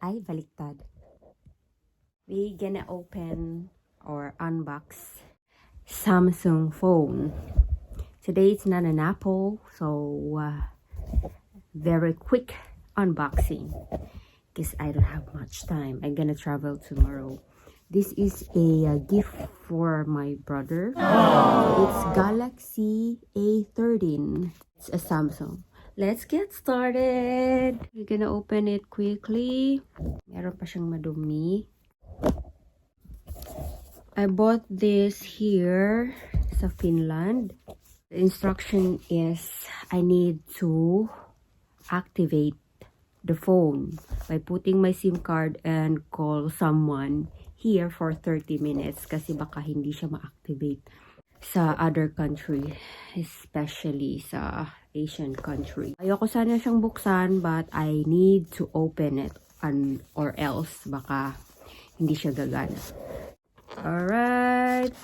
Ay, baliktad. We gonna open or unbox Samsung phone. Today it's not an Apple, so very quick unboxing because I don't have much time. I'm gonna travel tomorrow. This is a gift for my brother. It's Galaxy A13. It's a Samsung. Let's get started. We're gonna open it quickly. Meron pa siyang madumi. I bought this here sa Finland. The instruction is I need to activate the phone by putting my SIM card and call someone here for 30 minutes kasi baka hindi siya ma-activate sa other country, especially sa Asian country. Ayoko sana siyang buksan but I need to open it or else baka hindi siya gagana. Alright.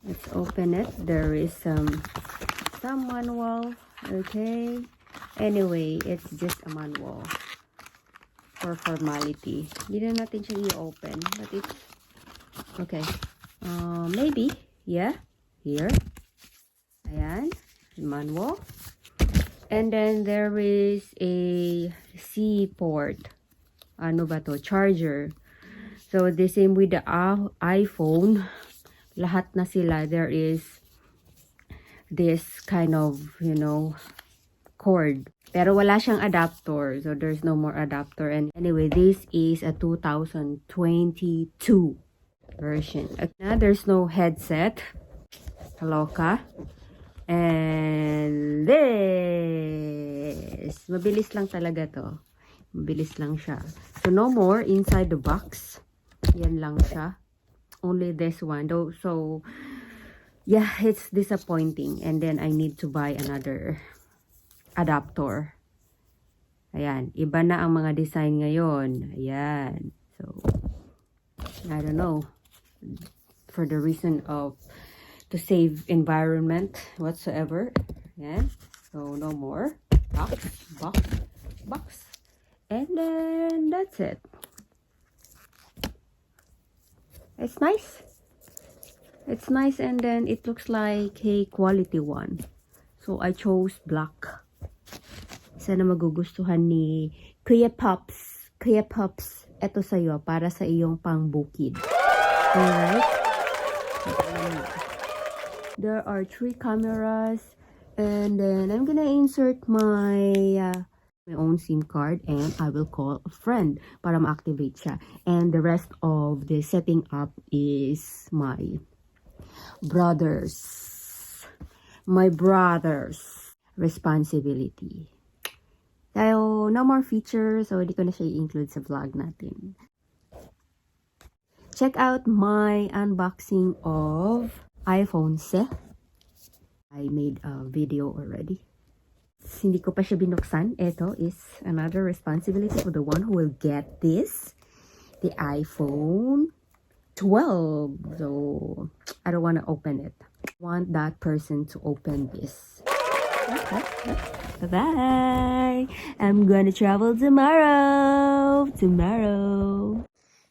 Let's open it. There is some manual. Okay. Anyway, it's just a manual for formality. Hindi na natin siya i-open, but it's okay. Maybe, yeah. Here. Ayan, manual. And then there is a C port. Ano ba to? Charger. So the same with the iPhone. Lahat na sila. There is this kind of, cord. Pero wala siyang adapter. So there's no more adapter. And anyway, this is a 2022 version. Now there's no headset. Kaloka. And this. Mabilis lang talaga to. Mabilis lang siya. So no more inside the box. Yan lang siya. Only this one. So yeah, it's disappointing. And then I need to buy another adapter. Ayan. Iba na ang mga design ngayon. Ayan. So, I don't know. For the reason of to save environment whatsoever. Ayan. So, no more. Box. And then, that's it. It's nice. It's nice and then it looks like a quality one. So, I chose black. Sana magugustuhan ni Kuya Pops. Kuya Pops, eto sa'yo para sa iyong pangbukid. Alright? There are 3 cameras and then I'm gonna insert my own SIM card and I will call a friend para ma-activate siya. And the rest of the setting up is my brother's responsibility. So, no more features. So, hindi ko na siya i-include sa vlog natin. Check out my unboxing of iPhone 7. I made a video already. Hindi ko pa siya binuksan. Ito is another responsibility for the one who will get this. The iPhone 12. So, I don't want to open it. I want that person to open this. Bye-bye! I'm gonna travel tomorrow!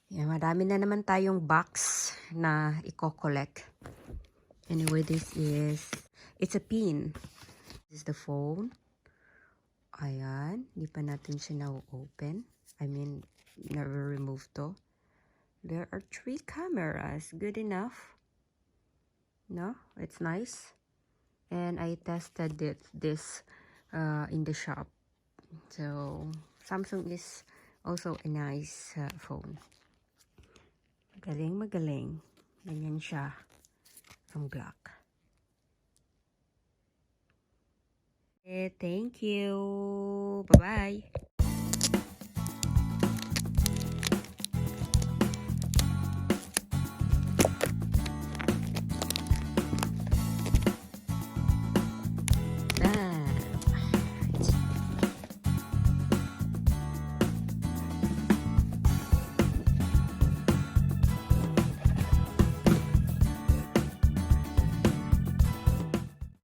Yeah, madami na naman tayong box na i-collect. Anyway, it's a pin. This is the phone. Ayan, hindi pa natin siya na-open. I mean, never removed to. There are 3 cameras. Good enough. No? It's nice. And I tested this in the shop. So, Samsung is also a nice phone. Magaling. Ganyan siya. Ang black. Thank you. Bye-bye.